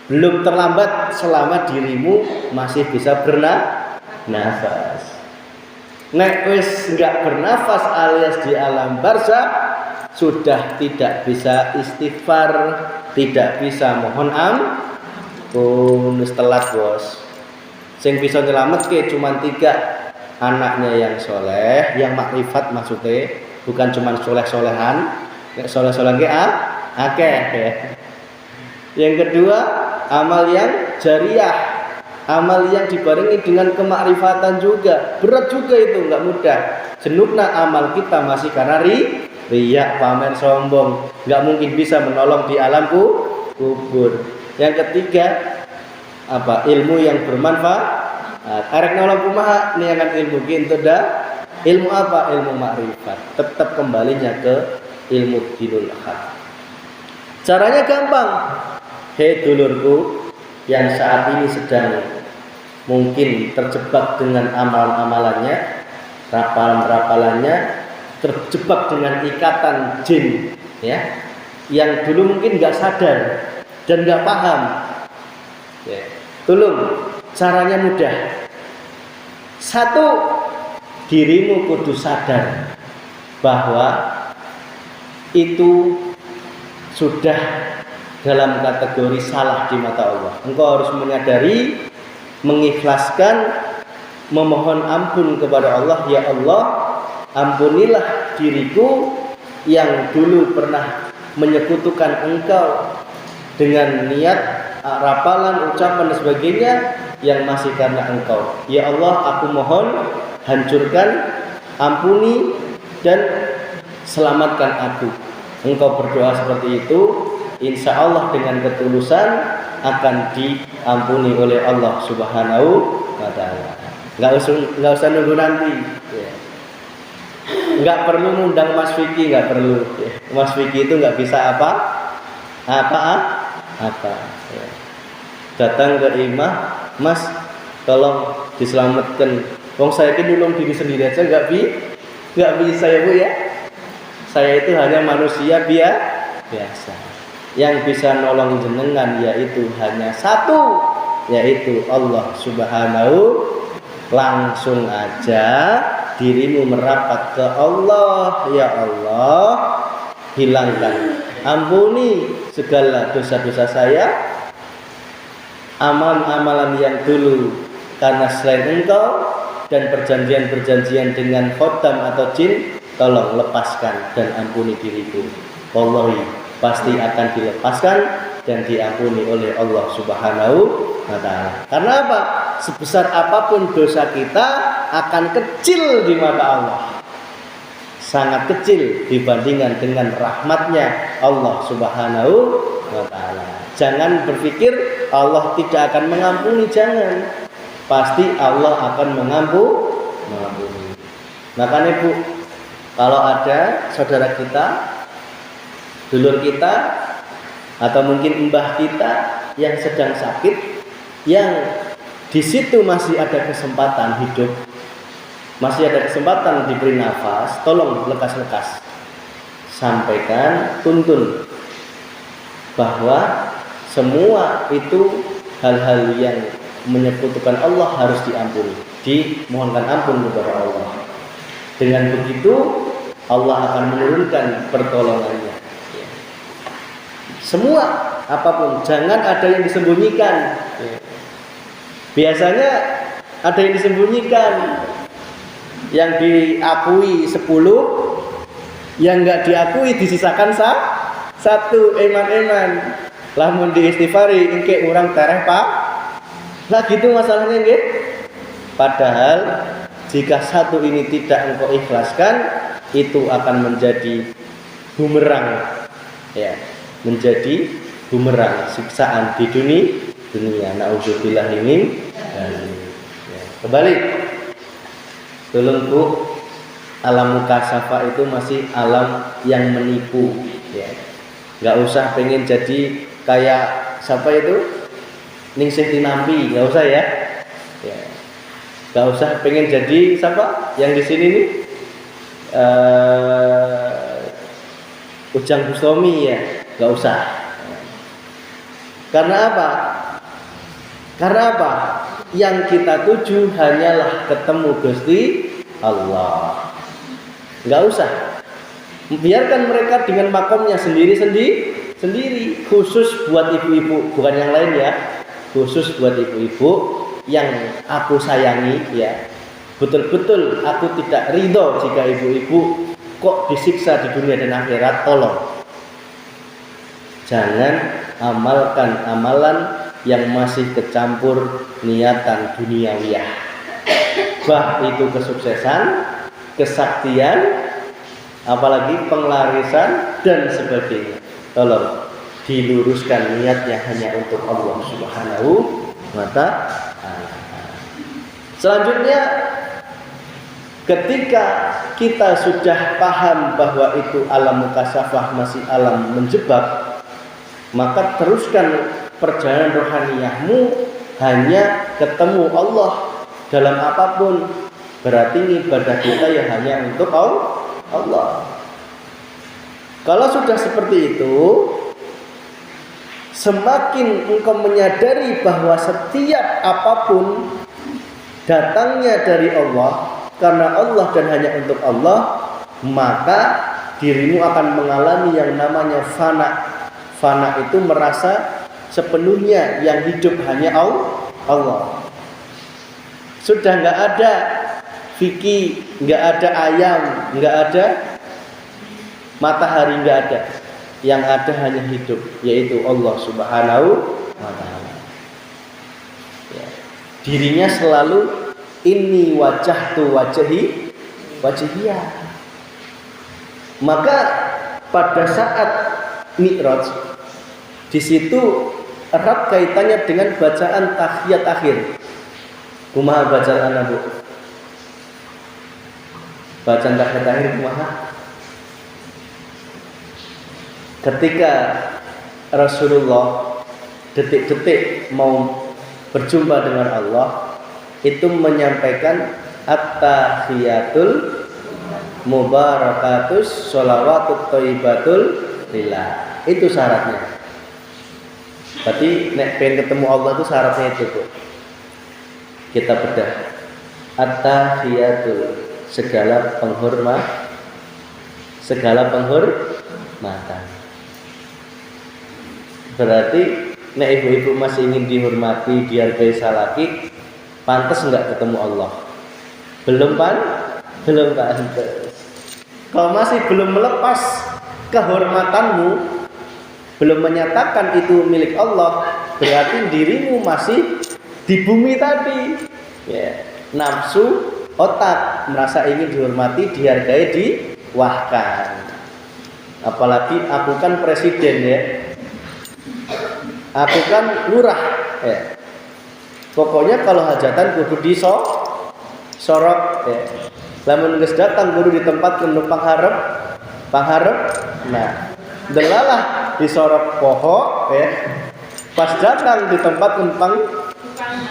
Belum terlambat selama dirimu masih bisa bernafas. Nek wis enggak bernafas alias di alam barzakh, sudah tidak bisa istighfar, tidak bisa mohon ampun, telat bos. Sing bisa nyelametke cuma 3, anaknya yang soleh, yang makrifat maksudnya, bukan cuma soleh-solehan. Nek soleh-solehan ke akeh ya. Yang kedua, amal yang jariyah, amal yang dibarengi dengan kemakrifatan juga. Berat juga itu, enggak mudah. Jenukna amal kita masih karena riya, pamer, sombong, enggak mungkin bisa menolong di alam kubur. Yang ketiga, apa? Ilmu yang bermanfaat. Arek nolong kumaha niangan ilmu gitu dah. Ilmu apa? Ilmu makrifat. Tetap kembalinya ke ilmu dinul haq. Caranya gampang. Hei dulurku yang saat ini sedang mungkin terjebak dengan amalan-amalannya, rapalan-rapalannya, terjebak dengan ikatan jin ya, yang dulu mungkin nggak sadar dan nggak paham ya. Tolong, caranya mudah. Satu, dirimu kudu sadar bahwa itu sudah dalam kategori salah di mata Allah. Engkau harus menyadari, mengikhlaskan, memohon ampun kepada Allah. Ya Allah, ampunilah diriku yang dulu pernah menyekutukan Engkau dengan niat, rapalan, ucapan dan sebagainya yang masih karena Engkau. Ya Allah, aku mohon hancurkan, ampuni dan selamatkan aku. Engkau berdoa seperti itu, insya Allah dengan ketulusan akan diampuni oleh Allah Subhanahu wa Ta'ala. Nggak usah nunggu nanti. Nggak perlu ngundang Mas Vicky, nggak perlu. Mas Vicky itu nggak bisa apa. Datang ke imam, Mas, tolong diselamatkan. Wong saya ini nolong diri sendiri aja nggak bisa ya Bu ya. Saya itu hanya manusia biasa. Yang bisa nolong jenengan yaitu hanya satu, yaitu Allah Subhanahu. Langsung aja dirimu merapat ke Allah. Ya Allah, hilangkan, ampuni segala dosa-dosa saya, amalan-amalan yang dulu karena selain Engkau, dan perjanjian-perjanjian dengan khotam atau jin, tolong lepaskan dan ampuni diriku. Wallahi, pasti akan dilepaskan dan diampuni oleh Allah Subhanahu wa Ta'ala. Karena apa? Sebesar apapun dosa kita akan kecil di mata Allah. Sangat kecil dibandingkan dengan rahmatnya Allah Subhanahu wa Ta'ala. Jangan berpikir Allah tidak akan mengampuni, jangan. Pasti Allah akan mengampuni. Makanya Bu, kalau ada saudara kita, dulur kita, atau mungkin mbah kita yang sedang sakit, yang di situ masih ada kesempatan hidup, masih ada kesempatan diberi nafas, tolong lekas-lekas sampaikan, tuntun bahwa semua itu hal-hal yang menyekutukan Allah harus diampuni, dimohonkan ampun kepada Allah. Dengan begitu Allah akan menurunkan pertolongannya. Semua apapun, jangan ada yang disembunyikan. Biasanya ada yang disembunyikan, yang diakui 10, yang nggak diakui disisakan satu. Eman-eman, lamun diistighfari engke orang tereh Pak. Nah gitu masalahnya nggih. Padahal jika satu ini tidak engkau ikhlaskan, itu akan menjadi bumerang, ya, menjadi bumerang siksaan di dunia. Nauzubillah min. Kembali, tolong Bu, alam mukasafah itu masih alam yang menipu, ya. Nggak usah pengen jadi kayak siapa itu? Ningsih Tinampi, nggak usah ya. Nggak usah pengen jadi siapa yang di sini nih, Ujang Bustomi ya, nggak usah. Karena apa? Yang kita tuju hanyalah ketemu Gusti Allah. Nggak usah. Biarkan mereka dengan makomnya sendiri, khusus buat ibu-ibu, bukan yang lain ya. Khusus buat ibu-ibu yang aku sayangi ya. Betul-betul aku tidak ridho jika ibu-ibu kok disiksa di dunia dan akhirat. Tolong jangan amalkan amalan yang masih kecampur niatan duniawiyah. Bah itu kesuksesan, kesaktian, apalagi penglarisan dan sebagainya. Tolong diluruskan niatnya hanya untuk Allah Subhanahu wa Ta'ala. Selanjutnya, ketika kita sudah paham bahwa itu alam mukasafah masih alam menjebak, maka teruskan perjalanan rohaniyahmu hanya ketemu Allah dalam apapun. Berarti ibadah kita ya hanya untuk Allah. Kalau sudah seperti itu, semakin engkau menyadari bahwa setiap apapun datangnya dari Allah, karena Allah dan hanya untuk Allah, maka dirimu akan mengalami yang namanya fana. Fana itu merasa sepenuhnya yang hidup hanya Allah. Sudah nggak ada Vicky, nggak ada ayam, nggak ada matahari, nggak ada. Yang ada hanya hidup, yaitu Allah Subhanahu wa Ta'ala. Ya. Dirinya selalu inni wajhtu wajhiyah. Maka pada saat Mi'raj, di situ erat kaitannya dengan bacaan tahiyat akhir. Kumaha bacaan anak Bu? Bacaan tahiyat akhir kumaha? Ketika Rasulullah detik-detik mau berjumpa dengan Allah, itu menyampaikan at-tahiyatul mubarakatus sholawatut thayyibatul lillah. Itu syaratnya. Berarti nek pengen ketemu Allah itu syaratnya itu, Bu. Kita bedah. At-tahiyatul, segala penghormatan. Berarti nek ibu-ibu masih ingin dihormati, dihargai salaki, pantas enggak ketemu Allah? Belum pantas. Kalau masih belum melepas kehormatanmu, belum menyatakan itu milik Allah, berarti dirimu masih di bumi tadi. Ya, nafsu, otak merasa ingin dihormati, dihargai, diwahkan. Apalagi aku kan presiden ya. Aku kan lurah ya. Pokoknya kalau hajatan kudu disorot ya. Lamun geus datang kudu ditempatkeun nu pangharep. Nah, delalah disorot poho ya. Pas datang ditempatkeun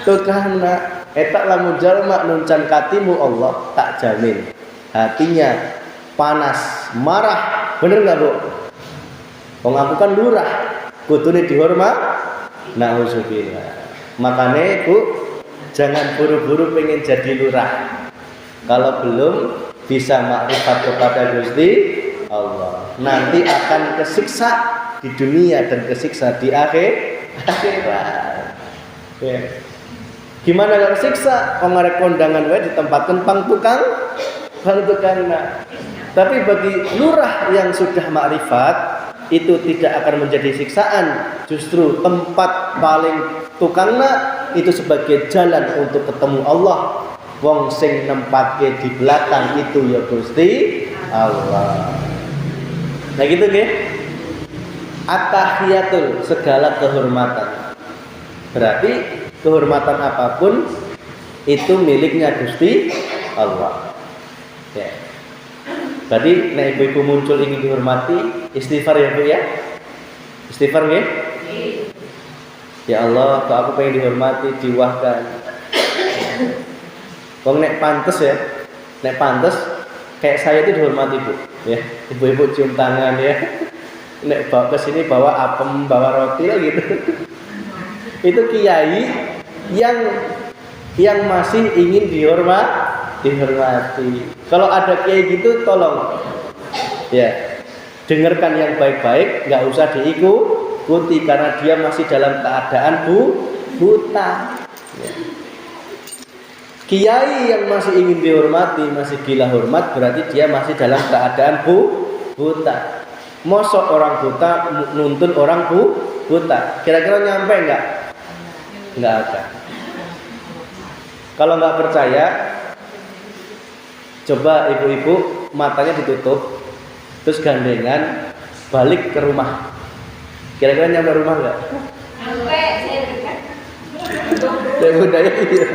tukangna. Eta lamun jalma nuncan katimu Allah, tak jamin hatinya panas, marah. Bener enggak, Bu? Wong aku kan lurah, kudune dihormat. Nauzubillah. Makanya Bu, jangan buru-buru pengen jadi lurah kalau belum bisa makrifat kepada Gusti Allah. Nanti akan kesiksa di dunia dan kesiksa di akhirat. Ya. Gimana kalau kesiksa? Wong arek kondangan wae ditempatkan pang tukang. Nah. Tapi bagi lurah yang sudah makrifat, itu tidak akan menjadi siksaan. Justru tempat paling tukangna itu sebagai jalan untuk ketemu Allah. Wong sing nempatke di belakang itu ya Gusti Allah. Nah gitu nggih. At-tahiyatul, segala kehormatan. Berarti kehormatan apapun itu miliknya Gusti Allah. Ya. Berarti nek ibu-ibu muncul ingin dihormati, istighfar ya Bu ya. Istighfar nggih? Ya Allah, kok aku pengen dihormati, diwahkan. Wong nek pantes ya. Nek pantes kayak saya itu dihormati, Bu. Ya, ibu-ibu cium tangan ya. Nek bawa ke sini bawa apem, bawa roti gitu. Itu kiai yang masih ingin dihormati. Kalau ada kiai gitu tolong ya dengarkan yang baik-baik, nggak usah diikuti karena dia masih dalam keadaan buta. Ya. Kiai yang masih ingin dihormati, masih gila hormat, berarti dia masih dalam keadaan buta. Mosok orang buta nuntun orang buta, kira-kira nyampe nggak? Nggak akan. Kalau nggak percaya, coba ibu-ibu matanya ditutup, terus gandengan balik ke rumah. Kira-kira nyampe rumah nggak? Sampai saya dekat. Saya budaya iya.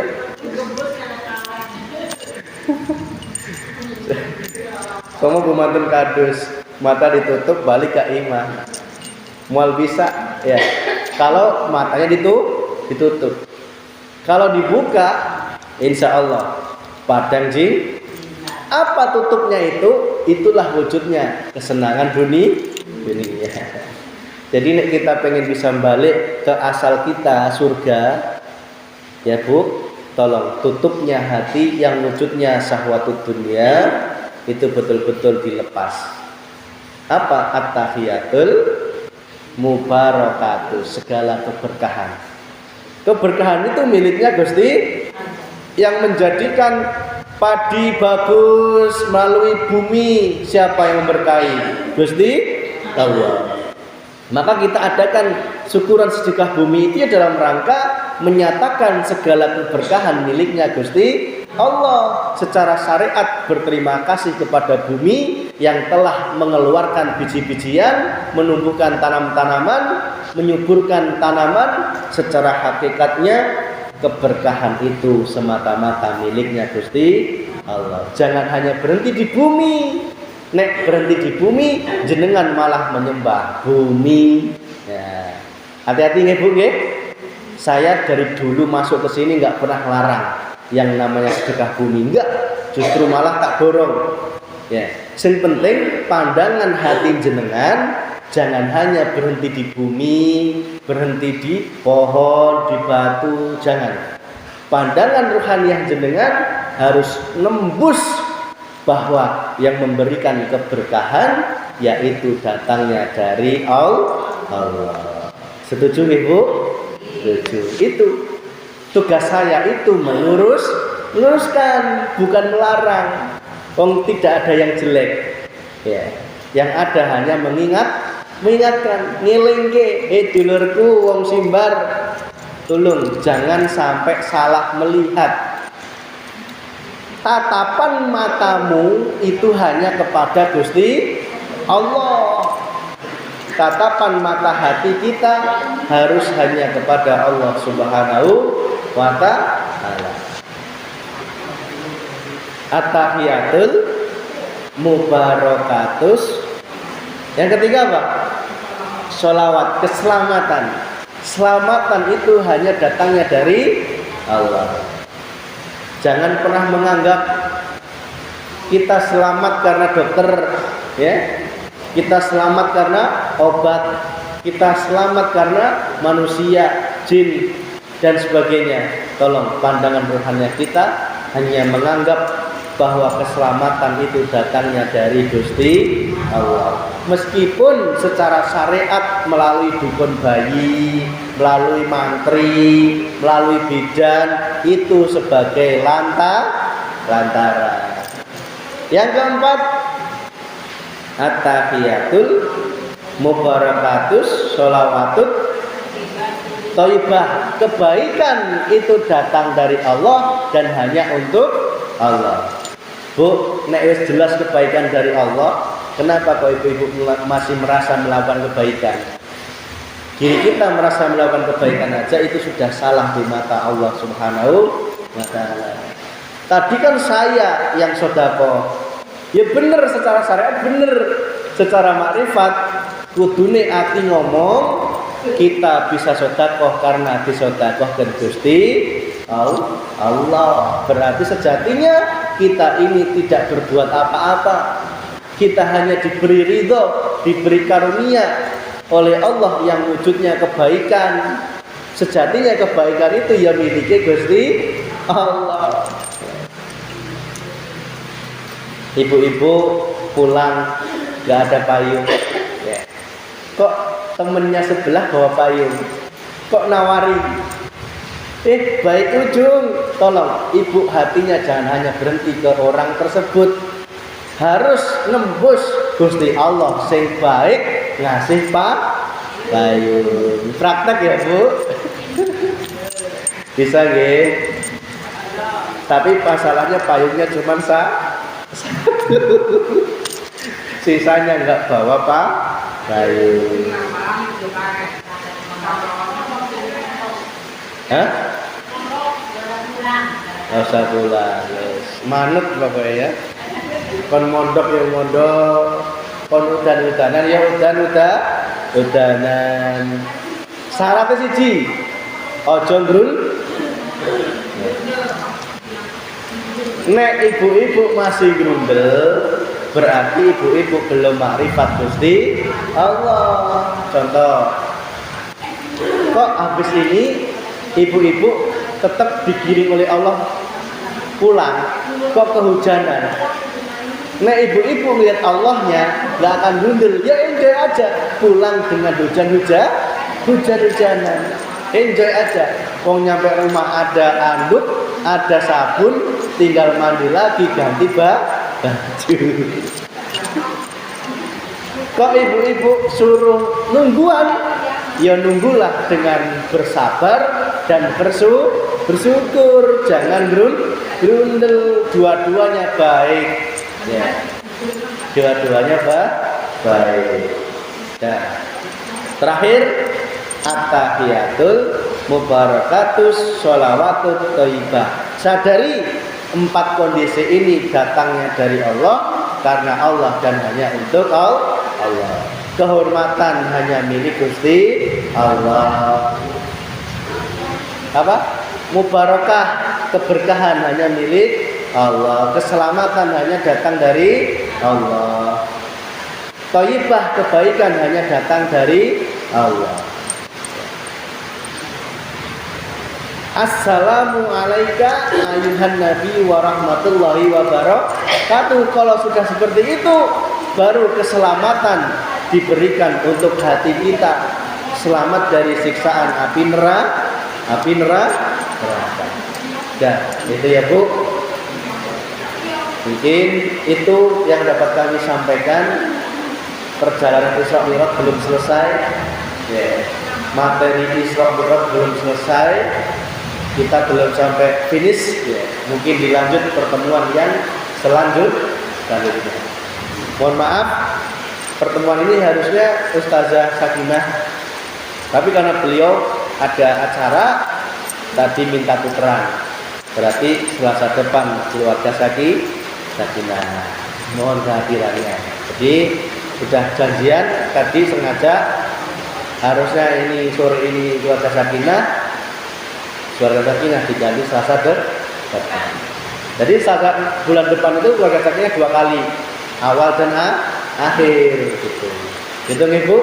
Kamu bumatun kadus, mata ditutup balik ke imah. Mual bisa ya. Kalau matanya ditutup. Kalau dibuka, insya Allah padang jin. Apa tutupnya itu? Itulah wujudnya kesenangan dunia. Jadi nek kita pengen bisa balik ke asal kita surga, ya Bu, tolong tutupnya hati yang wujudnya syahwatud dunia itu betul-betul dilepas. Apa? At-tahiyatul mubarakatuh, segala keberkahan. Keberkahan itu miliknya Gusti, yang menjadikan padi bagus melalui bumi. Siapa yang memberkahi? Gusti Allah. Maka kita adakan syukuran sedekah bumi itu dalam rangka menyatakan segala keberkahan miliknya Gusti Allah. Secara syariat berterima kasih kepada bumi yang telah mengeluarkan biji-bijian, menumbuhkan tanam-tanaman, menyuburkan tanaman. Secara hakikatnya keberkahan itu semata-mata miliknya Gusti Allah. Jangan hanya berhenti di bumi. Nek berhenti di bumi, jenengan malah menyembah bumi. Ya. Hati-hati nggih Bu nggih. Saya dari dulu masuk ke sini nggak pernah larang yang namanya sedekah bumi, enggak. Justru malah tak dorong. Ya. Sing penting pandangan hati jenengan jangan hanya berhenti di bumi, berhenti di pohon, di batu, jangan. Pandangan rohaniah jenengan harus nembus bahwa yang memberikan keberkahan yaitu datangnya dari Allah. Setuju Ibu? Setuju. Itu tugas saya itu meluruskan, bukan melarang. Tidak ada yang jelek. Ya. Yang ada hanya mengingatkan, ngelingke, dulurku wong Simbar, tolong jangan sampai salah melihat. Tatapan matamu itu hanya kepada Gusti Allah. Tatapan mata hati kita harus hanya kepada Allah Subhanahu wa ta'ala. At-tahiyatul mubarakatus. Yang ketiga apa? Sholawat, keselamatan. Keselamatan itu hanya datangnya dari Allah. Jangan pernah menganggap kita selamat karena dokter, ya. Kita selamat karena obat, kita selamat karena manusia, jin dan sebagainya. Tolong pandangan rohaniah kita hanya menganggap bahwa keselamatan itu datangnya dari Gusti Allah. Meskipun secara syariat melalui dukun bayi, melalui mantri, melalui bidan itu sebagai lantaran. Yang keempat, at-tahiyatul mubarakatus sholawatut thayyibah. Kebaikan itu datang dari Allah dan hanya untuk Allah. Bu, nek wis jelas kebaikan dari Allah, kenapa kok ibu-ibu masih merasa melakukan kebaikan? Diri kita merasa melakukan kebaikan aja itu sudah salah di mata Allah Subhanahu wa ta'ala. Tadi kan saya yang sedekah. Ya bener secara syariat, bener secara makrifat. Kudune ati ngomong kita bisa sedekah karena disedekahkan Gusti Allah. Berarti sejatinya kita ini tidak berbuat apa-apa. Kita hanya diberi ridho, diberi karunia oleh Allah yang wujudnya kebaikan. Sejatinya kebaikan itu ya miliki Gusti Allah. Ibu-ibu pulang gak ada payung, ya. Kok temennya sebelah bawa payung? Kok nawari? Baik ujung, tolong ibu hatinya jangan hanya berhenti ke orang tersebut, harus nembus Gusti Allah sing baik ngasih payung. Praktek ya Bu? Bisa nggih? Tapi masalahnya payungnya cuma satu, sisanya nggak bawa payung. Hah? Nggak usah pulang, manut pokoknya ya. Kon mondok ya mondok, kon udan-udanan ya udanan. Syaratnya siji, ojo ndrun. Nek ibu-ibu masih grundel, berarti ibu-ibu belum makrifat Gusti Allah. Contoh, kok habis ini ibu-ibu tetap digiring oleh Allah pulang, kok kehujanan? Nah ibu-ibu melihat Allahnya nggak akan gundul, ya enjoy aja, pulang dengan hujan-hujanan, enjoy aja. Mau nyampe rumah ada anduk, ada sabun, tinggal mandi lagi, ganti baju. Kok ibu-ibu suruh nungguan? Ya nunggulah dengan bersabar dan bersyukur, jangan grundel, dua-duanya baik. Ya, dua-duanya baik. Nah, terakhir at-tahiyatul mubarakatus sholawatut thayyibah. Sadari 4 kondisi ini datangnya dari Allah, karena Allah dan hanya untuk Allah. Kehormatan hanya milik Gusti Allah. Apa? Mubarakah, keberkahan hanya milik Allah. Keselamatan hanya datang dari Allah. Thayyibah, kebaikan hanya datang dari Allah. Assalamu alayka ayuhan nabi wa rahmatullahi wa barakatuh. Kalau sudah seperti itu, baru keselamatan diberikan untuk hati kita, selamat dari siksaan api neraka. Dah, itu ya Bu. Mungkin itu yang dapat kami sampaikan. Perjalanan Isra Mi'raj belum selesai. Materi Isra Mi'raj belum selesai. Kita belum sampai finish. Mungkin dilanjut pertemuan yang selanjutnya. Mohon maaf, pertemuan ini harusnya Ustazah Sakinah, tapi karena beliau ada acara tadi minta tukeran, berarti Selasa depan keluarga Sakinah. Mohon kehadirannya. Jadi sudah janjian tadi, sengaja harusnya ini sore ini keluarga Sakinah diganti Selasa depan. Jadi bulan depan itu keluarga Sakinah 2 kali, awal dan akhir gitu. Itu nih Bu.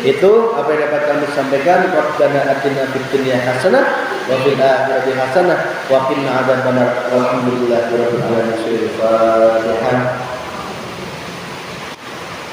Itu apa yang dapat kami sampaikan. Rabbana atina fid dunya hasanah wa fil akhirati hasanah wa qina adzabannar. Walhamdulillahirabbil alamin.